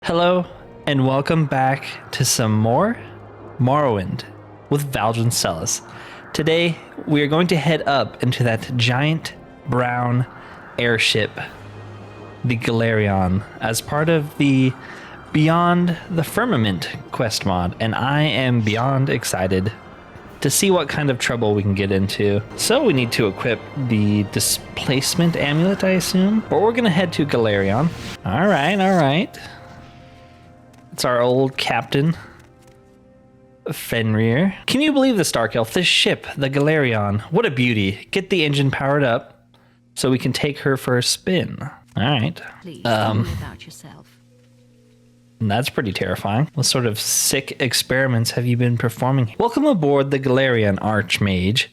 Hello, and welcome back to some more Morrowind with Valjancelis. Today, we are going to head up into that giant brown airship, the Galerion, as part of the Beyond the Firmament quest mod, and I am beyond excited to see what kind of trouble we can get into. So we need to equip the displacement amulet, I assume, but we're going to head to Galerion. All right. It's our old captain, Fenrir. Can you believe this, Dark Elf? This ship, the Galerion. What a beauty. Get the engine powered up so we can take her for a spin. All right. Please tell me about yourself. That's pretty terrifying. What sort of sick experiments have you been performing? Welcome aboard the Galerion, Archmage.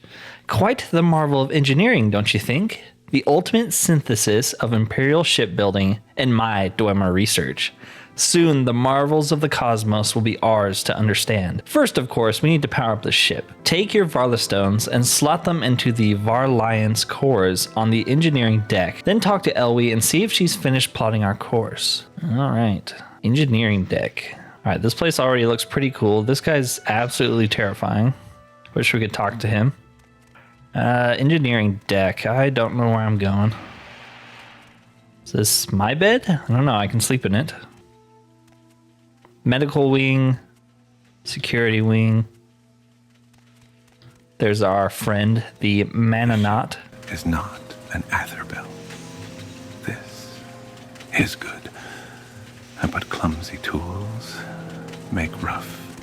Quite the marvel of engineering, don't you think? The ultimate synthesis of Imperial shipbuilding and my Dwemer research. Soon, the marvels of the cosmos will be ours to understand. First, of course, we need to power up the ship. Take your Varlastones and slot them into the Varliance cores on the engineering deck. Then talk to Elwie and see if she's finished plotting our course. All right, engineering deck. All right, this place already looks pretty cool. This guy's absolutely terrifying. Wish we could talk to him. Engineering deck. I don't know where I'm going. Is this my bed? I don't know. I can sleep in it. Medical wing, security wing. There's our friend, the Mananaut. Is not an Atherbell. This is good. But clumsy tools make rough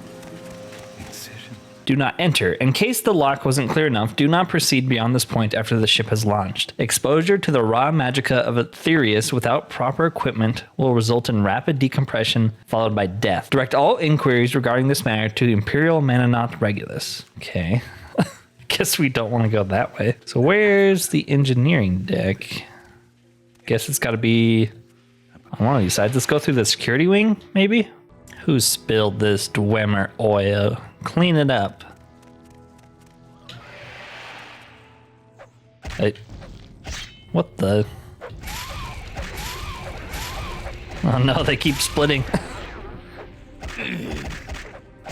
incisions. Do not enter. In case the lock wasn't clear enough, do not proceed beyond this point after the ship has launched. Exposure to the raw magicka of Aetherius without proper equipment will result in rapid decompression followed by death. Direct all inquiries regarding this matter to Imperial Mananaut Regulus. Okay. Guess we don't want to go that way. So where's the engineering deck? Guess it's got to be on one of these sides. Let's go through the security wing, maybe? Who spilled this Dwemer oil? Clean it up. Hey, what the? Oh no, they keep splitting.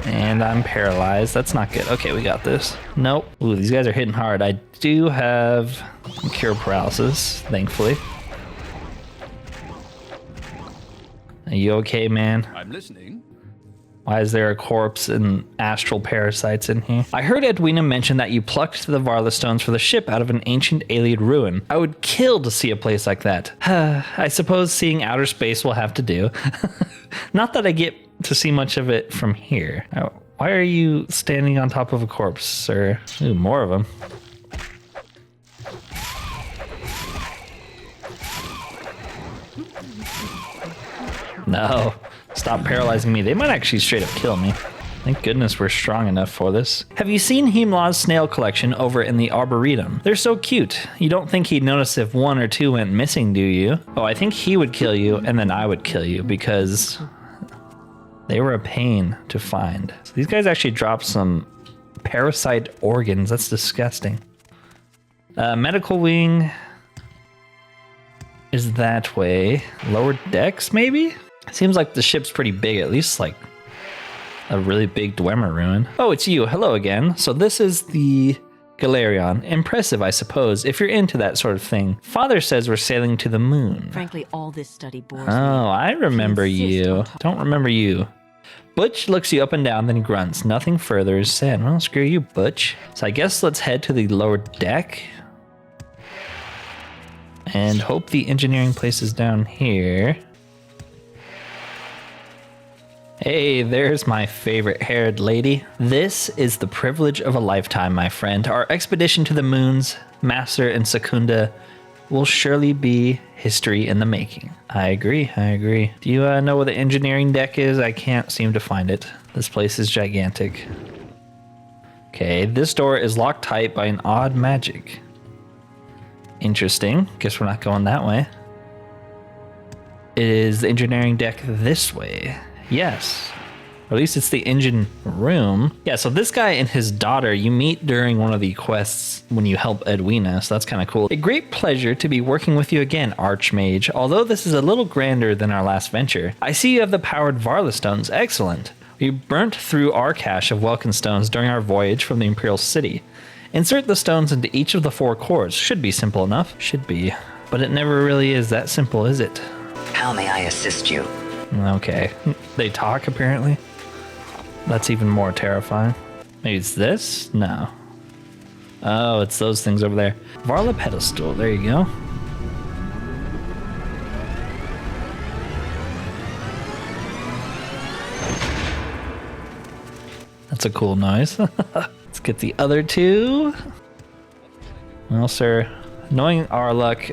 And I'm paralyzed. That's not good. Okay, we got this. Nope. Ooh, these guys are hitting hard. I do have cure paralysis, thankfully. Are you okay, man? I'm listening. Why is there a corpse and astral parasites in here? I heard Edwina mention that you plucked the Varlastones for the ship out of an ancient alien ruin. I would kill to see a place like that. I suppose seeing outer space will have to do. Not that I get to see much of it from here. Why are you standing on top of a corpse, sir? Ooh, more of them. No. Stop paralyzing me. They might actually straight up kill me. Thank goodness we're strong enough for this. Have you seen Hemlaw's snail collection over in the Arboretum? They're so cute. You don't think he'd notice if one or two went missing, do you? Oh, I think he would kill you and then I would kill you because they were a pain to find. So these guys actually dropped some parasite organs. That's disgusting. Medical wing is that way. Lower decks, maybe? Seems like the ship's pretty big, at least like a really big Dwemer ruin. Oh, it's you. Hello again. So this is the Galerion. Impressive, I suppose, if you're into that sort of thing. Father says we're sailing to the moon. Frankly, all this study bores Oh, me. I remember you. on top. Don't remember you. Butch looks you up and down, then grunts. Nothing further is said. Well, screw you, Butch. So I guess let's head to the lower deck. And hope the engineering place is down here. Hey, there's my favorite haired lady. This is the privilege of a lifetime, my friend. Our expedition to the moons, Master and Secunda, will surely be history in the making. I agree. Do you know where the engineering deck is? I can't seem to find it. This place is gigantic. Okay, this door is locked tight by an odd magic. Interesting. Guess we're not going that way. Is the engineering deck this way? Yes. Or at least it's the engine room. Yeah, so this guy and his daughter you meet during one of the quests when you help Edwina, so that's kind of cool. A great pleasure to be working with you again, Archmage. Although this is a little grander than our last venture, I see you have the powered Varla stones. Excellent. We burnt through our cache of Welkin stones during our voyage from the Imperial City. Insert the stones into each of the 4 cores. Should be simple enough. Should be. But it never really is that simple, is it? How may I assist you? Okay. They talk, apparently. That's even more terrifying. Maybe it's this? No. Oh, it's those things over there. Varla pedestal. There you go. That's a cool noise. Let's get the other 2. Well, sir, knowing our luck,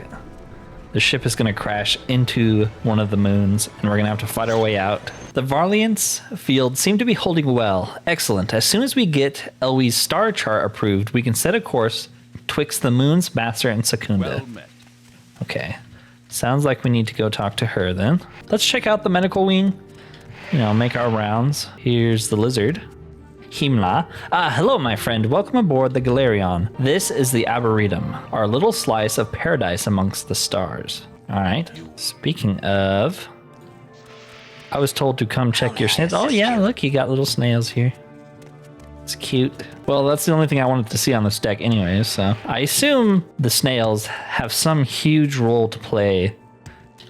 the ship is going to crash into one of the moons, and we're going to have to fight our way out. The Varliant's field seem to be holding well. Excellent. As soon as we get Elwie's star chart approved, we can set a course twixt the moons, Master, and Secunda. Well met. Okay. Sounds like we need to go talk to her then. Let's check out the medical wing. You know, make our rounds. Here's the lizard. Himla. Hello, my friend. Welcome aboard the Galerion. This is the Arboretum, our little slice of paradise amongst the stars. All right. Speaking of, I was told to come check your snails. Oh, yeah, look, you got little snails here. It's cute. Well, that's the only thing I wanted to see on this deck anyways, so. I assume the snails have some huge role to play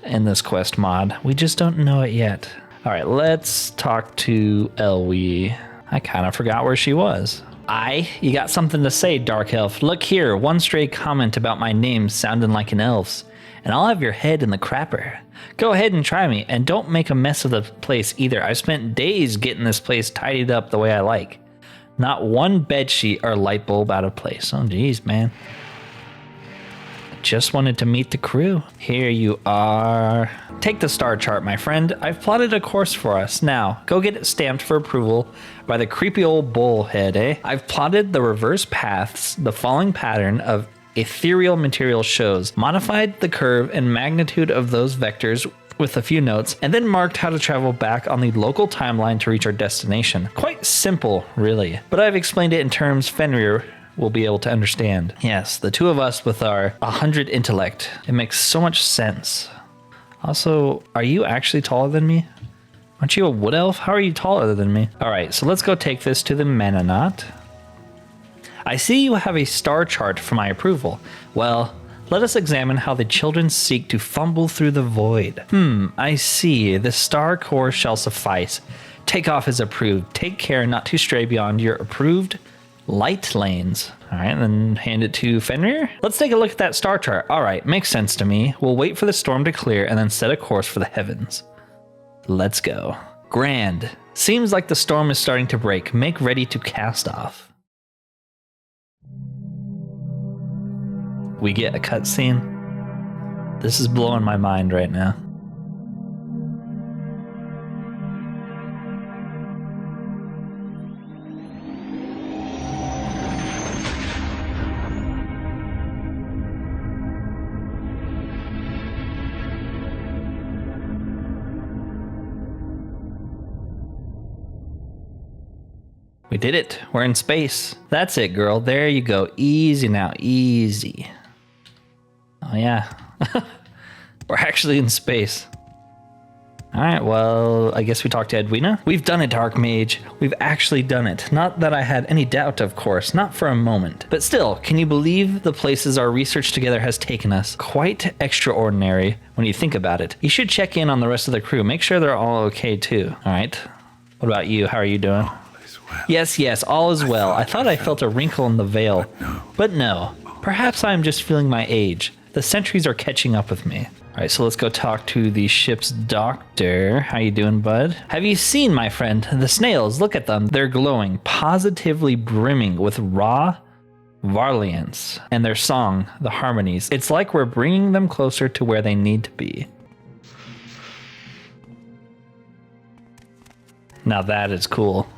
in this quest mod. We just don't know it yet. All right, let's talk to Elwie. I kind of forgot where she was. You got something to say, Dark Elf. Look here, one stray comment about my name sounding like an elf's, and I'll have your head in the crapper. Go ahead and try me, and don't make a mess of the place either. I've spent days getting this place tidied up the way I like. Not one bedsheet or light bulb out of place. Oh, geez, man. Just wanted to meet the crew. Here you are. Take the star chart, my friend. I've plotted a course for us. Now, go get it stamped for approval by the creepy old bullhead, eh? I've plotted the reverse paths the following pattern of ethereal material shows, modified the curve and magnitude of those vectors with a few notes, and then marked how to travel back on the local timeline to reach our destination. Quite simple, really. But I've explained it in terms Fenrir will be able to understand. Yes, the 2 of us with our 100 intellect. It makes so much sense. Also, are you actually taller than me? Aren't you a wood elf? How are you taller than me? All right, so let's go take this to the Mennonite. I see you have a star chart for my approval. Well, let us examine how the children seek to fumble through the void. I see. The star core shall suffice. Takeoff is approved. Take care not to stray beyond your approved light lanes. All right, then hand it to Fenrir. Let's take a look at that star chart. All right, makes sense to me. We'll wait for the storm to clear and then set a course for the heavens. Let's go. Grand. Seems like the storm is starting to break. Make ready to cast off. We get a cutscene. This is blowing my mind right now. We did it. We're in space. That's it, girl. There you go. Easy now. Easy. Oh, yeah. We're actually in space. All right, well, I guess we talked to Edwina. We've done it, Dark Mage. We've actually done it. Not that I had any doubt, of course. Not for a moment. But still, can you believe the places our research together has taken us? Quite extraordinary when you think about it. You should check in on the rest of the crew. Make sure they're all okay, too. All right. What about you? How are you doing? Yes, all is well. I thought I felt a wrinkle in the veil. But no. Perhaps I'm just feeling my age. The centuries are catching up with me. All right, so let's go talk to the ship's doctor. How you doing, bud? Have you seen, my friend, the snails? Look at them. They're glowing, positively brimming with raw Varliance. And their song, the harmonies. It's like we're bringing them closer to where they need to be. Now that is cool.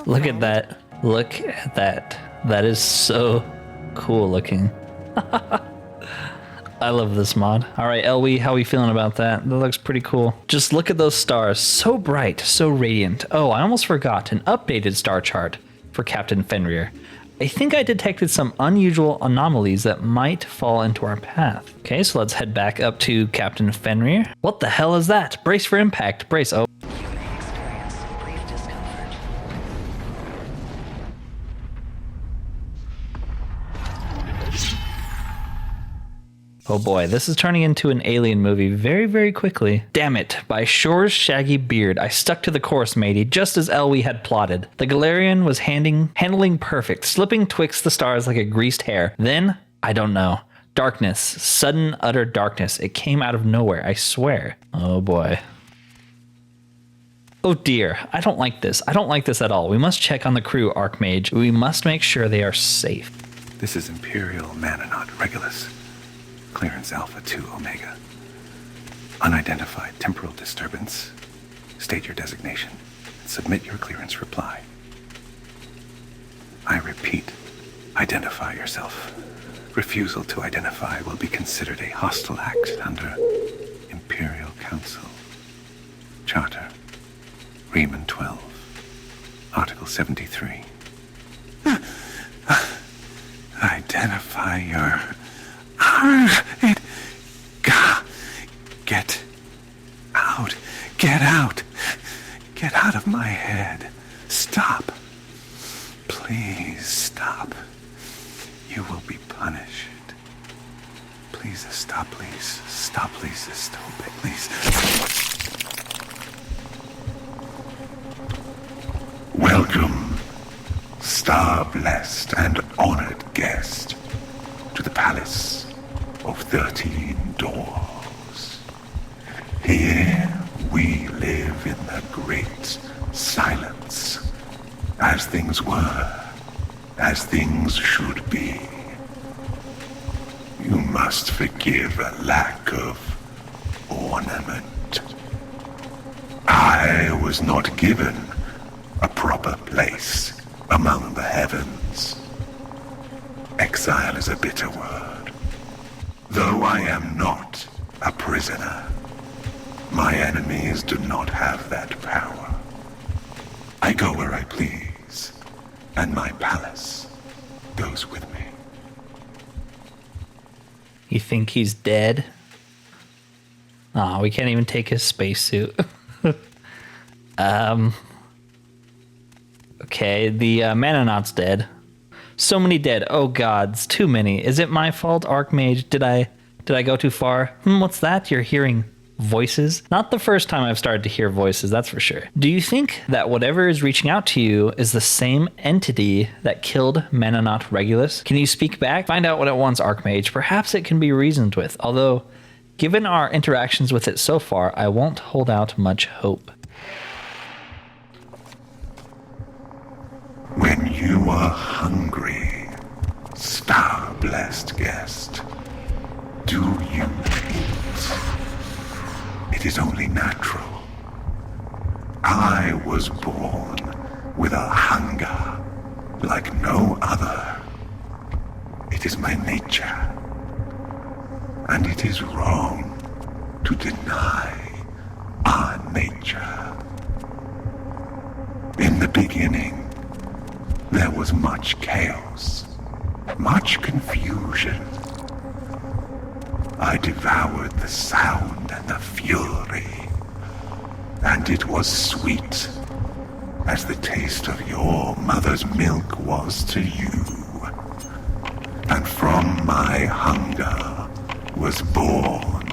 Look at that. Look at that. That is so cool looking. I love this mod. All right, Elwie, how are we feeling about that? That looks pretty cool. Just look at those stars. So bright, so radiant. Oh, I almost forgot an updated star chart for Captain Fenrir. I think I detected some unusual anomalies that might fall into our path. Okay, so let's head back up to Captain Fenrir. What the hell is that? Brace for impact. Brace. Oh. You may experience some brief discomfort. Oh boy, this is turning into an alien movie very, very quickly. Damn it, by Shore's shaggy beard, I stuck to the course, matey, just as Elwie had plotted. The Galarian was handling perfect, slipping twixt the stars like a greased hair. Then, I don't know. Darkness, sudden, utter darkness. It came out of nowhere, I swear. Oh boy. Oh dear, I don't like this. I don't like this at all. We must check on the crew, Archmage. We must make sure they are safe. This is Imperial Mananaut Regulus. Clearance Alpha 2 Omega. Unidentified temporal disturbance. State your designation and submit your clearance reply. I repeat, identify yourself. Refusal to identify will be considered a hostile act under Imperial Council. Charter. Riemann 12. Article 73. Identify your... Get out. Get out. Get out of my head. Stop. Please stop. You will be punished. Please stop, please. Stop, please. Stop it, please. Welcome, star-blessed and honored guest, to the Palace of 13 Doors. Here we live in the great silence, as things were, as things should be. You must forgive a lack of ornament. I was not given a proper place among the heavens. Exile is a bitter word. Though I am not a prisoner, my enemies do not have that power. I go where I please, and my palace goes with me. You think he's dead? Aw, we can't even take his spacesuit. Okay, the Mananaut's dead. So many dead. Oh gods, too many. Is it my fault, Archmage? Did I go too far? What's that? You're hearing voices? Not the first time I've started to hear voices, that's for sure. Do you think that whatever is reaching out to you is the same entity that killed Mananaut Regulus? Can you speak back? Find out what it wants, Archmage. Perhaps it can be reasoned with, although, given our interactions with it so far, I won't hold out much hope. When you are hungry, star-blessed guest, do you eat? It is only natural. I was born with a hunger like no other. It is my nature, and it is wrong to deny our nature. In the beginning, there was much chaos, much confusion. I devoured the sound and the fury, and it was sweet, as the taste of your mother's milk was to you. And from my hunger was born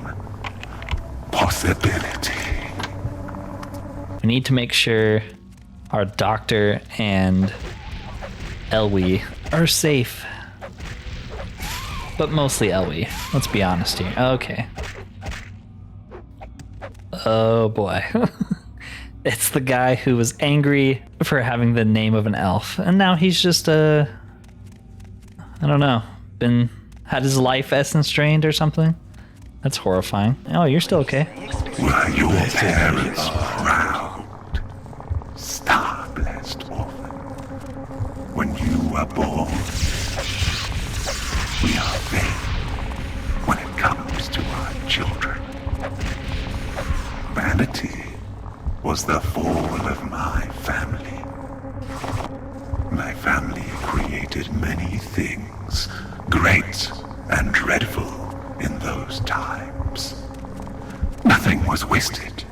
possibility. We need to make sure our doctor and Elwie are safe. But mostly Elwie. Let's be honest here. Okay. Oh boy. It's the guy who was angry for having the name of an elf. And now he's just I don't know. Had his life essence drained or something? That's horrifying. Oh, you're still okay. Were your parents proud? Star-blessed orphan. When you were born, we are vain when it comes was the fall of my family. My family created many things, great and dreadful in those times. Nothing was wasted.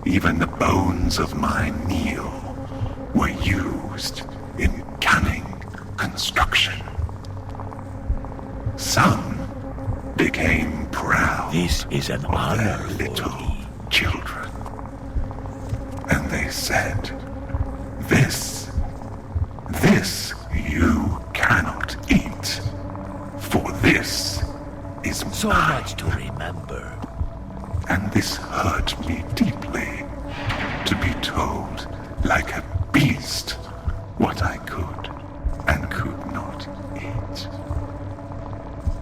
Even the bones of my Neil were used in cunning construction. Some became proud This is an of their honor for little me. children. And they said, this you cannot eat, for this is So mine. much to remember. And this hurt me deeply, to be told like a beast what I could and could not eat.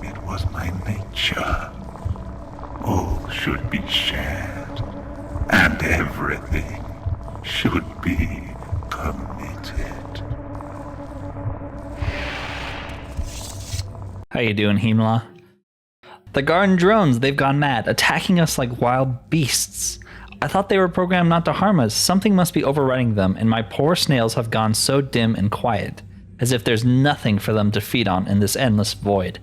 It was my nature. All should be shared, and everything should be permitted. How you doing, Himla? The garden drones, they've gone mad, attacking us like wild beasts. I thought they were programmed not to harm us. Something must be overriding them, and my poor snails have gone so dim and quiet, as if there's nothing for them to feed on in this endless void.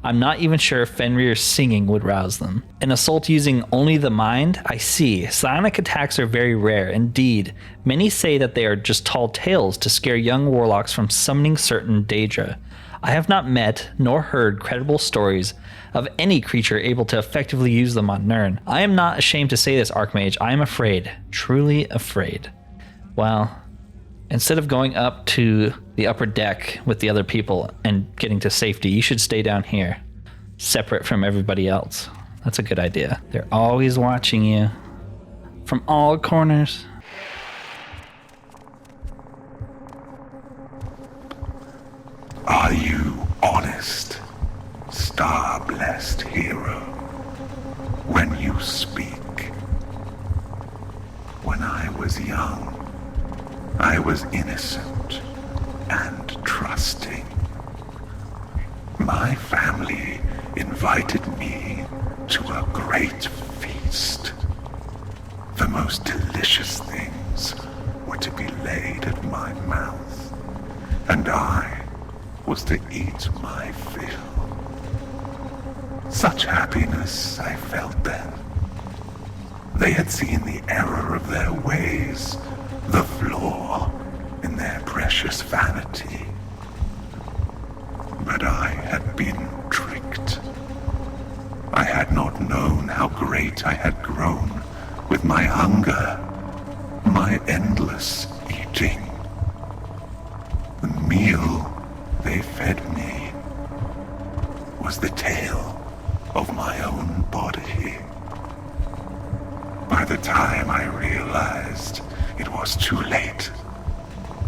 I'm not even sure if Fenrir's singing would rouse them. An assault using only the mind? I see. Psionic attacks are very rare indeed. Many say that they are just tall tales to scare young warlocks from summoning certain Daedra. I have not met nor heard credible stories of any creature able to effectively use them on Nirn. I am not ashamed to say this, Archmage. I am afraid. Truly afraid. Well, instead of going up to the upper deck with the other people and getting to safety, you should stay down here, separate from everybody else. That's a good idea. They're always watching you from all corners. Are you honest, star-blessed hero, when you speak? When I was young, I was innocent and trusting. My family invited me to a great feast. The most delicious things were to be laid at my mouth, and I was to eat my fill. Such happiness I felt then. They had seen the error of their ways, the flaw in their precious vanity. But I had been tricked. I had not known how great I had grown with my hunger, my endless eating. The meal they fed me was the tale of my own body. By the time I realized it was too late,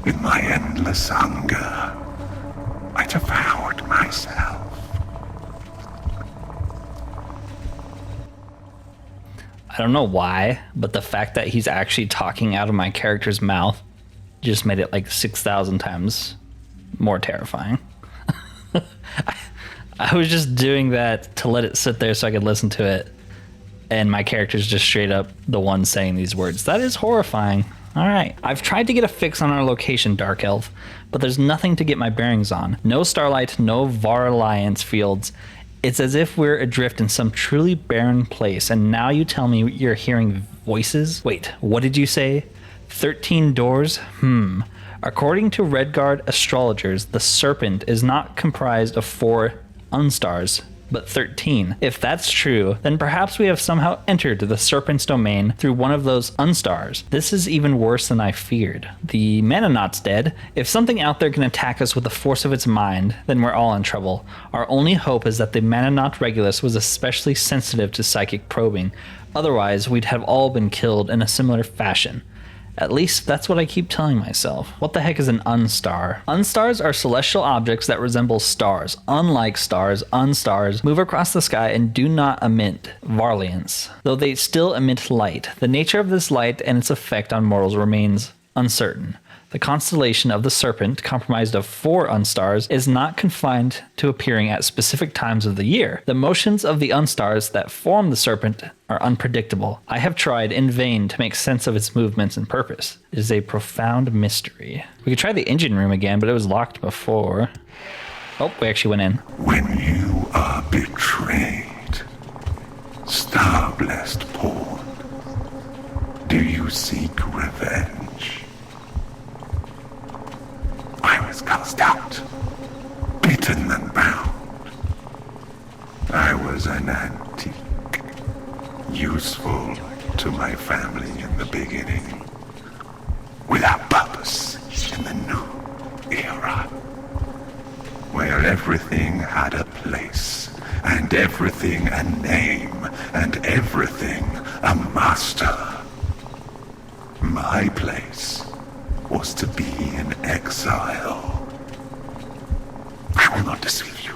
in my endless hunger, I devoured myself. I don't know why, but the fact that he's actually talking out of my character's mouth just made it like 6,000 times more terrifying. I was just doing that to let it sit there so I could listen to it, and my character's just straight up the one saying these words. That is horrifying. All right. I've tried to get a fix on our location, Dark Elf, but there's nothing to get my bearings on. No starlight, no Var Alliance fields. It's as if we're adrift in some truly barren place, and now you tell me you're hearing voices? Wait, what did you say? 13 doors? According to Redguard astrologers, the Serpent is not comprised of 4 unstars, but 13. If that's true, then perhaps we have somehow entered the Serpent's domain through one of those unstars. This is even worse than I feared. The Mananaut's dead. If something out there can attack us with the force of its mind, then we're all in trouble. Our only hope is that the Mananaut Regulus was especially sensitive to psychic probing. Otherwise, we'd have all been killed in a similar fashion. At least that's what I keep telling myself. What the heck is an unstar? Unstars are celestial objects that resemble stars. Unlike stars, unstars move across the sky and do not emit varliance, though they still emit light. The nature of this light and its effect on mortals remains uncertain. The constellation of the Serpent, comprised of 4 unstars, is not confined to appearing at specific times of the year. The motions of the unstars that form the Serpent are unpredictable. I have tried in vain to make sense of its movements and purpose. It is a profound mystery. We could try the engine room again, but it was locked before. Oh, we actually went in. When you are betrayed, star-blessed pawn, do you seek revenge? I was cast out, beaten and bound. I was an antique, useful to my family in the beginning, without purpose in the new era, where everything had a place, and everything a name, and everything a master. My place was to be in exile. I will not deceive you.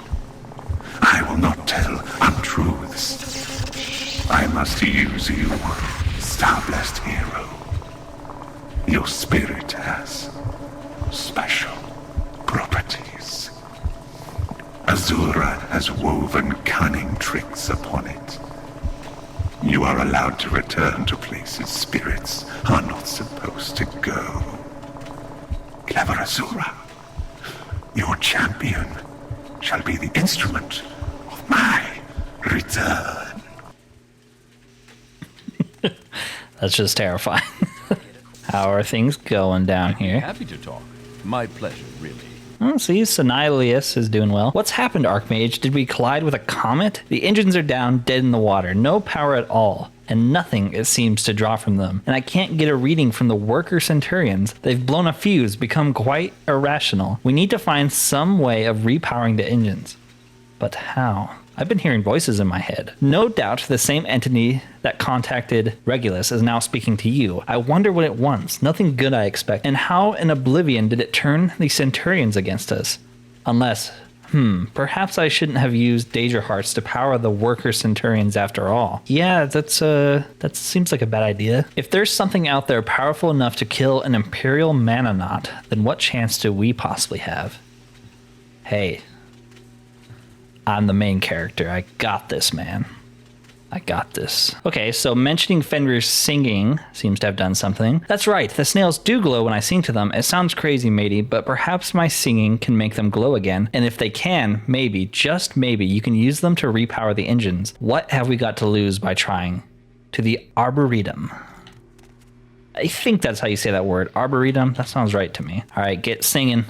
I will not tell untruths. I must use you, star-blessed hero. Your spirit has special properties. Azura has woven cunning tricks upon it. You are allowed to return to places spirits are not supposed to go. Clever Azura, your champion shall be the instrument of my return. That's just terrifying. How are things going down here? Happy to talk. My pleasure, really. Oh, see, Synilius is doing well. What's happened, Archmage? Did we collide with a comet? The engines are down, dead in the water. No power at all. And nothing, it seems, to draw from them. And I can't get a reading from the worker Centurions. They've blown a fuse, become quite irrational. We need to find some way of repowering the engines. But how? I've been hearing voices in my head. No doubt the same entity that contacted Regulus is now speaking to you. I wonder what it wants. Nothing good, I expect. And how in oblivion did it turn the Centurions against us? Unless, perhaps I shouldn't have used Danger Hearts to power the worker Centurions after all. Yeah, that seems like a bad idea. If there's something out there powerful enough to kill an Imperial Mananaut, then what chance do we possibly have? Hey, I'm the main character. I got this, man. I got this. Okay, so mentioning Fenrir's singing seems to have done something. That's right, the snails do glow when I sing to them. It sounds crazy, matey, but perhaps my singing can make them glow again. And if they can, maybe, just maybe, you can use them to repower the engines. What have we got to lose by trying? To the Arboretum. I think that's how you say that word. Arboretum? That sounds right to me. All right, get singing.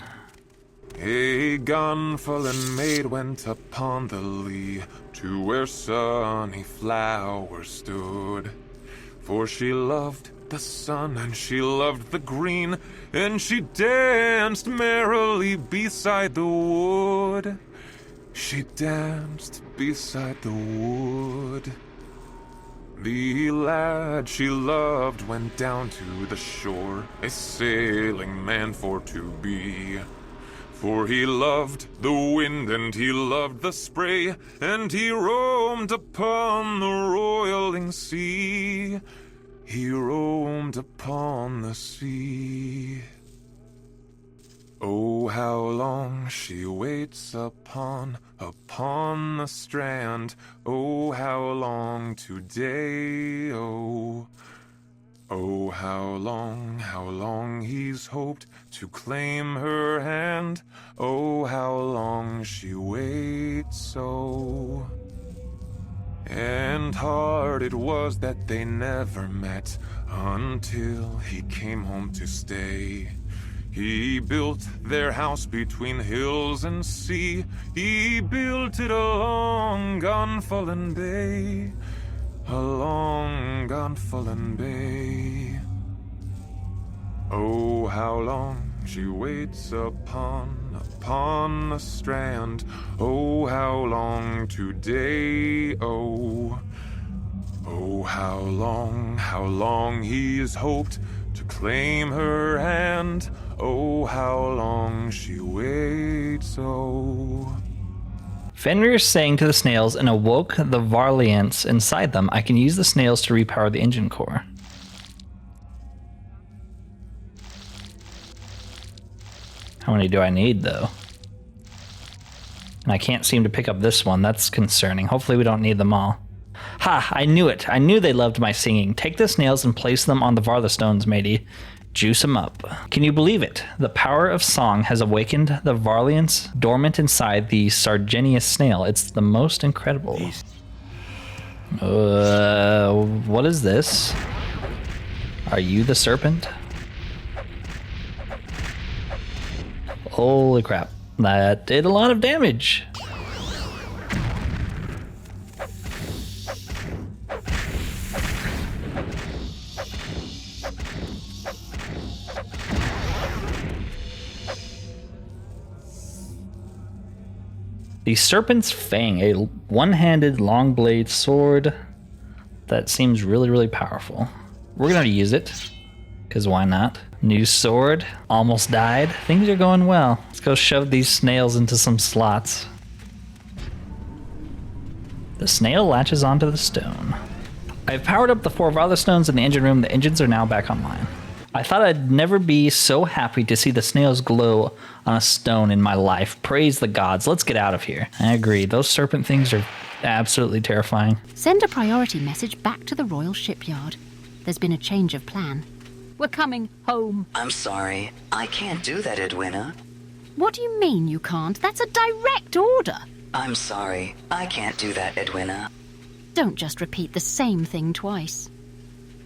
A gun-fallen maid went upon the lea to where sunny flowers stood. For she loved the sun and she loved the green, and she danced merrily beside the wood. She danced beside the wood. The lad she loved went down to the shore, a sailing man for to be. For he loved the wind and he loved the spray, and he roamed upon the roiling sea. He roamed upon the sea. Oh, how long she waits upon the strand. Oh, how long today, oh. Oh, how long he's hoped to claim her hand. Oh, how long she waits so. And hard it was that they never met until he came home to stay. He built their house between hills and sea. He built it along Gunfallen Bay. Along Gunfallen Bay. Oh, how long she waits upon the strand. Oh, how long today, oh. Oh, how long he's hoped to claim her hand. Oh, how long she waits so. Fenrir sang to the snails and awoke the Varliants inside them. I can use the snails to repower the engine core. How many do I need, though? And I can't seem to pick up this one. That's concerning. Hopefully we don't need them all. Ha! I knew it. I knew they loved my singing. Take the snails and place them on the Varla stones, matey. Juice them up. Can you believe it? The power of song has awakened the Varlians dormant inside the Sargenius snail. It's the most incredible. What is this? Are you the serpent? Holy crap. That did a lot of damage. The Serpent's Fang, a one-handed long blade sword that seems really, really powerful. We're gonna use it, because why not? New sword, almost died. Things are going well. Let's go shove these snails into some slots. The snail latches onto the stone. I've powered up the 4 Varla stones in the engine room. The engines are now back online. I thought I'd never be so happy to see the snails glow on a stone in my life. Praise the gods. Let's get out of here. I agree. Those serpent things are absolutely terrifying. Send a priority message back to the Royal Shipyard. There's been a change of plan. We're coming home. I'm sorry. I can't do that, Edwina. What do you mean you can't? That's a direct order. I'm sorry. I can't do that, Edwina. Don't just repeat the same thing twice.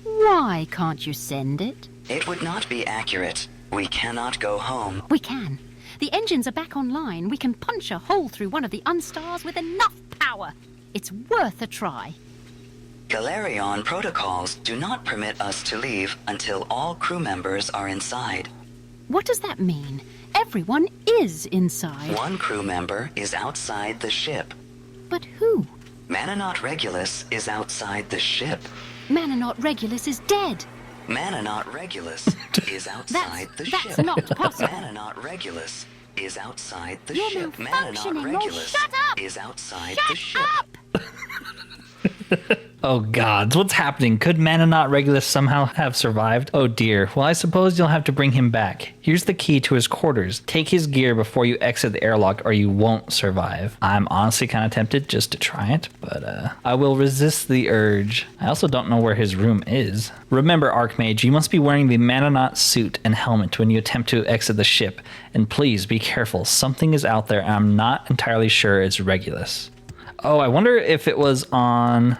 Why can't you send it? It would not be accurate. We cannot go home. We can. The engines are back online. We can punch a hole through one of the unstars with enough power. It's worth a try. Galarion protocols do not permit us to leave until all crew members are inside. What does that mean? Everyone is inside. One crew member is outside the ship. But who? Mananaut Regulus is outside the ship. Mananaut Regulus is dead. Mananaut Regulus is outside the ship. That's not possible. Mananaut Regulus is outside the You're ship. malfunctioning. Mananaut Regulus Shut up! is outside Shut the ship. up! Oh gods, what's happening? Could Mananaut Regulus somehow have survived? Oh dear. Well, I suppose you'll have to bring him back. Here's the key to his quarters. Take his gear before you exit the airlock or you won't survive. I'm honestly kind of tempted just to try it, but I will resist the urge. I also don't know where his room is. Remember, Archmage, you must be wearing the Mananaut suit and helmet when you attempt to exit the ship. And please be careful. Something is out there and I'm not entirely sure it's Regulus. Oh, I wonder if it was on...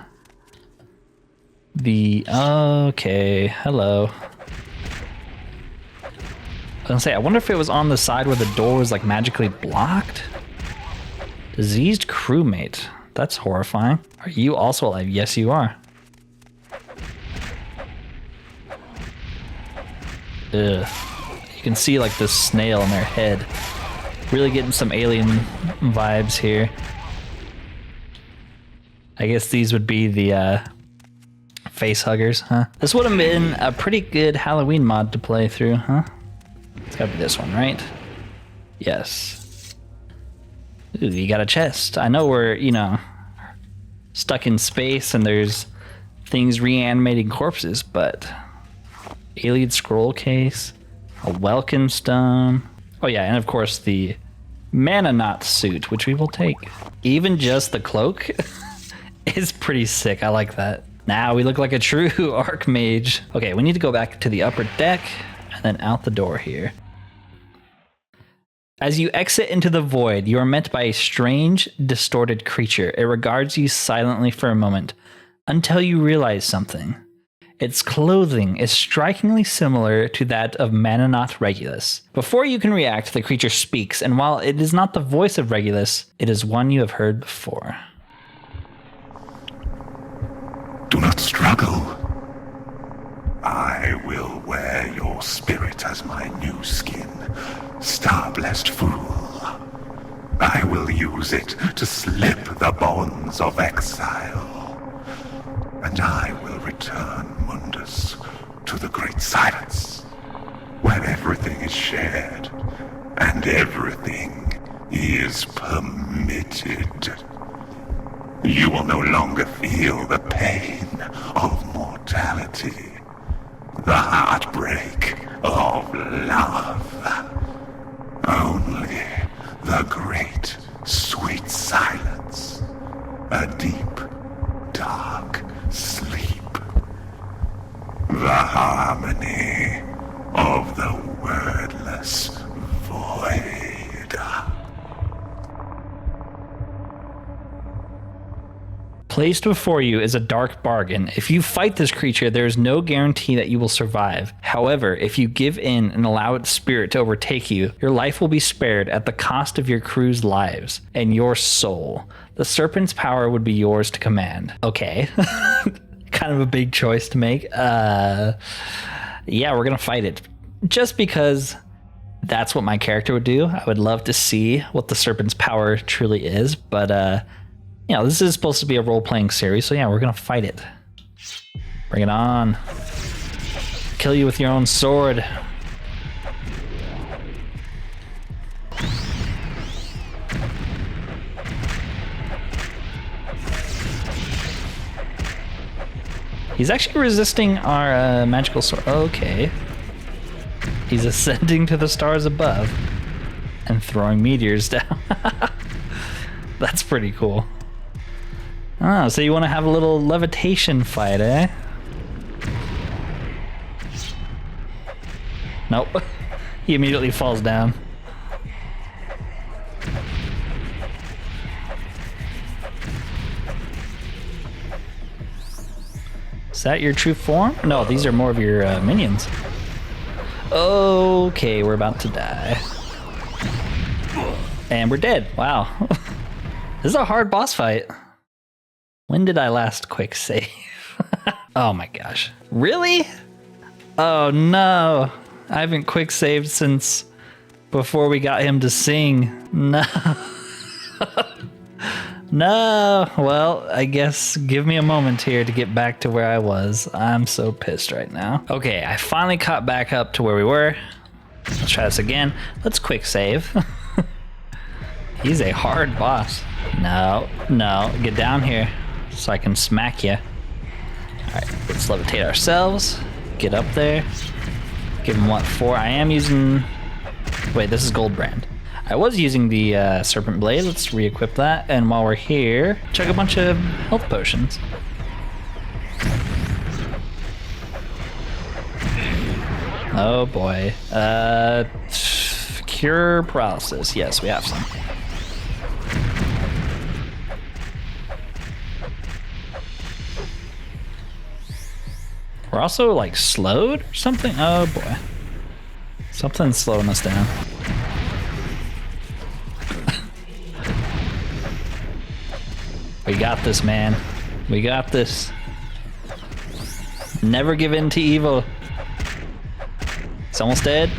Okay, hello. I was gonna say, I wonder if it was on the side where the door was like magically blocked? Diseased crewmate. That's horrifying. Are you also alive? Yes, you are. Ugh. You can see like this snail in their head. Really getting some alien vibes here. I guess these would be the face huggers, huh? This would have been a pretty good Halloween mod to play through, huh? It's gotta be this one, right? Yes. Ooh, you got a chest. I know we're, you know, stuck in space and there's things reanimating corpses, but alien scroll case, a welcome stone. Oh yeah, and of course the Mananaut suit, which we will take. Even just the cloak is pretty sick. I like that. Now we look like a true Archmage. Okay, we need to go back to the upper deck and then out the door here. As you exit into the void, you are met by a strange, distorted creature. It regards you silently for a moment until you realize something. Its clothing is strikingly similar to that of Mananaut Regulus. Before you can react, the creature speaks, and while it is not the voice of Regulus, it is one you have heard before. Do not struggle. I will wear your spirit as my new skin, star-blessed fool. I will use it to slip the bonds of exile. And I will return Mundus to the Great Silence, where everything is shared and everything is permitted. You will no longer feel the pain of mortality, the heartbreak of love. Placed before you is a dark bargain. If you fight this creature, there is no guarantee that you will survive. However, if you give in and allow its spirit to overtake you, your life will be spared at the cost of your crew's lives and your soul. The Serpent's power would be yours to command. Okay. Kind of a big choice to make. Yeah, we're going to fight it. Just because that's what my character would do. I would love to see what the Serpent's power truly is, but you know, this is supposed to be a role-playing series, so yeah, we're gonna fight it. Bring it on. Kill you with your own sword. He's actually resisting our magical sword. Okay. He's ascending to the stars above and throwing meteors down. That's pretty cool. Oh, so you want to have a little levitation fight, eh? Nope. He immediately falls down. Is that your true form? No, these are more of your minions. Okay, we're about to die. And we're dead. Wow. This is a hard boss fight. When did I last quick save? Oh my gosh. Really? Oh no. I haven't quick saved since before we got him to sing. No. No. Well, I guess give me a moment here to get back to where I was. I'm so pissed right now. Okay, I finally caught back up to where we were. Let's try this again. Let's quick save. He's a hard boss. No, no, get down here so I can smack you. All right, let's levitate ourselves. Get up there. Give him what, 4? I am using, wait, this is gold brand. I was using the Serpent Blade. Let's re-equip that. And while we're here, chug a bunch of health potions. Oh boy. Cure paralysis. Yes, we have some. We're also like slowed or something? Oh boy. Something's slowing us down. We got this, man. We got this. Never give in to evil. He's almost dead.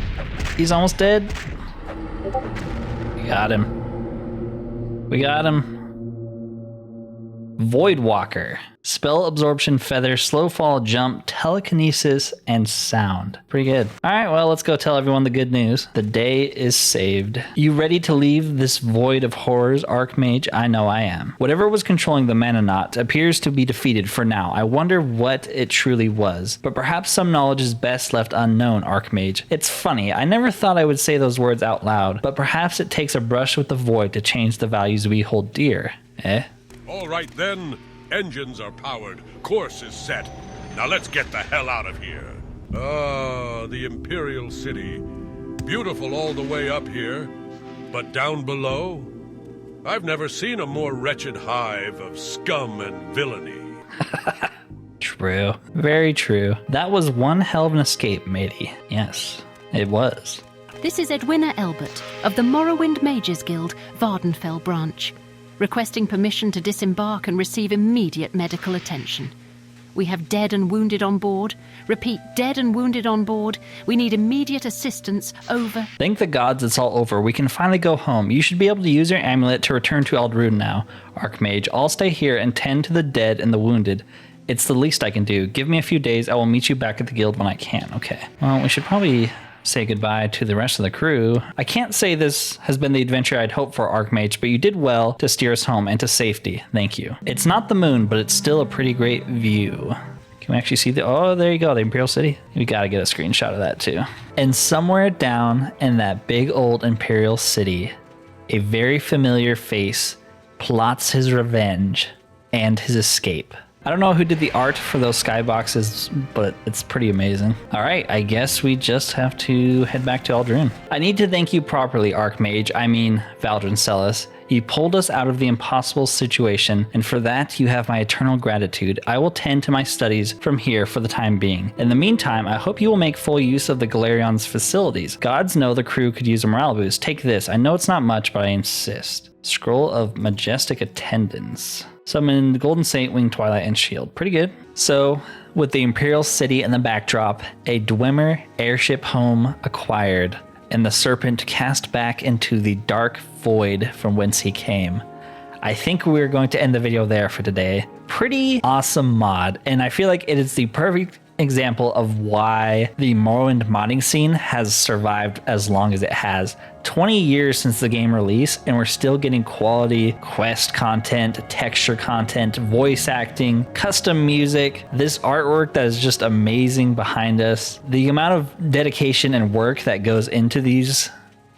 He's almost dead. We got him. We got him. Void Walker. Spell absorption, feather, slow fall, jump, telekinesis, and sound. Pretty good. All right, well, let's go tell everyone the good news. The day is saved. You ready to leave this void of horrors, Archmage? I know I am. Whatever was controlling the mana knot appears to be defeated for now. I wonder what it truly was, but perhaps some knowledge is best left unknown, Archmage. It's funny, I never thought I would say those words out loud, but perhaps it takes a brush with the void to change the values we hold dear. Eh? All right then. Engines are powered. Course is set. Now let's get the hell out of here. Ah, the Imperial City. Beautiful all the way up here. But down below? I've never seen a more wretched hive of scum and villainy. True. Very true. That was one hell of an escape, matey. Yes, it was. This is Edwina Elbert of the Morrowind Mages Guild, Vardenfell branch, requesting permission to disembark and receive immediate medical attention. We have dead and wounded on board. Repeat, dead and wounded on board. We need immediate assistance. Over. Thank the gods it's all over. We can finally go home. You should be able to use your amulet to return to Aldrune now, Archmage. I'll stay here and tend to the dead and the wounded. It's the least I can do. Give me a few days. I will meet you back at the guild when I can. Okay. Well, we should probably say goodbye to the rest of the crew. I can't say this has been the adventure I'd hoped for, Archmage, but you did well to steer us home and to safety. Thank you. It's not the moon, but it's still a pretty great view. Can we actually see the... Oh, there you go, the Imperial City. We gotta get a screenshot of that too. And somewhere down in that big old Imperial City, a very familiar face plots his revenge and his escape. I don't know who did the art for those skyboxes, but it's pretty amazing. All right, I guess we just have to head back to Aldrune. I need to thank you properly, Archmage. I mean, Valdrin Celis. You pulled us out of the impossible situation, and for that you have my eternal gratitude. I will tend to my studies from here for the time being. In the meantime, I hope you will make full use of the Galerion's facilities. Gods know the crew could use a morale boost. Take this. I know it's not much, but I insist. Scroll of Majestic Attendance. Summon Golden Saint, Winged Twilight, and Shield. Pretty good. So, with the Imperial City in the backdrop, a Dwemer airship home acquired, and the Serpent cast back into the dark void from whence he came. I think we're going to end the video there for today. Pretty awesome mod, and I feel like it is the perfect example of why the Morrowind modding scene has survived as long as it has. 20 years since the game release, and we're still getting quality quest content, texture content, voice acting, custom music, this artwork that is just amazing behind us. The amount of dedication and work that goes into these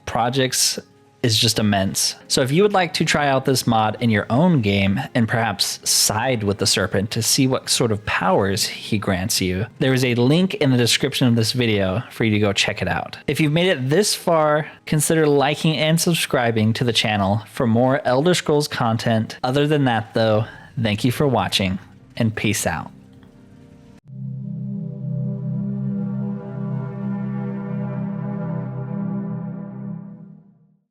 projects is just immense. So if you would like to try out this mod in your own game and perhaps side with the Serpent to see what sort of powers he grants you, there is a link in the description of this video for you to go check it out. If you've made it this far, consider liking and subscribing to the channel for more Elder Scrolls content. Other than that though, thank you for watching and peace out.